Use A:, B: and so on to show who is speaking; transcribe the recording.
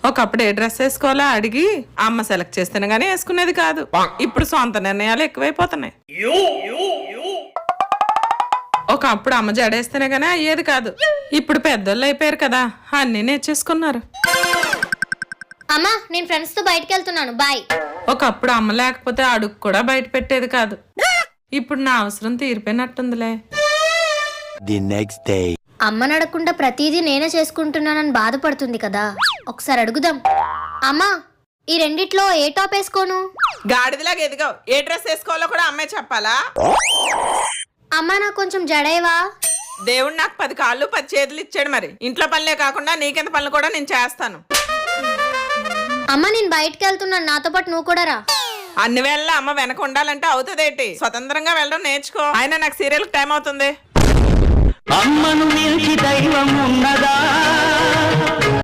A: ఒకప్పుడు ఏ డ్రెస్ వేసుకోవాలో అడిగి అమ్మ సెలెక్ట్ చేస్తేనే గానీ వేసుకునేది కాదు. ఇప్పుడు సొంత నిర్ణయాలు ఎక్కువైపోతున్నాయి. ఒకప్పుడు అమ్మ జడేస్తేనే గానీ అయ్యేది కాదు. ఇప్పుడు పెద్దోళ్ళు అయిపోయారు కదా, అన్నీ నేర్చేసుకున్నారు.
B: అమ్మా నేను ఫ్రెండ్స్ తో బయటకు వెళ్తున్నాను, బాయ్.
A: ఒకప్పుడు అమ్మ లేకపోతే అడుగు కూడా బయట పెట్టేది కాదు. ఇప్పుడు నా అవసరం తీరిపోయినట్టుందిలే.
B: అమ్మని అడగకుండా ప్రతిదీ నేనే చేసుకుంటున్నానని బాధపడుతుంది కదా, ఒకసారి అడుగుదాం. అమ్మా ఈ రెండిట్లో ఏ టాప్ వేసుకోను?
A: గాడిదలాగా ఎదిగావు, ఏ డ్రెస్ వేసుకోవాలో కూడా అమ్మే చెప్పాలా?
B: అమ్మా నాకు కొంచెం జడేవా?
A: దేవుడు నాకు 10 కాళ్ళు 10 చేతులు ఇచ్చాడు, మరి ఇంట్లో పనులే కాకుండా నీకెంత పనులు కూడా నేను చేస్తాను.
B: అమ్మ నేను బయటకు వెళ్తున్నాను, నాతో పాటు నువ్వు కూడా రా.
A: అన్ని వేళ అమ్మ వెనక ఉండాలంటే అవుతుందేంటి? స్వతంత్రంగా వెళ్ళడం నేర్చుకో. ఆయన నాకు సీరియల్ టైం అవుతుంది.
C: అమ్మను మించి దైవం ఉన్నదా?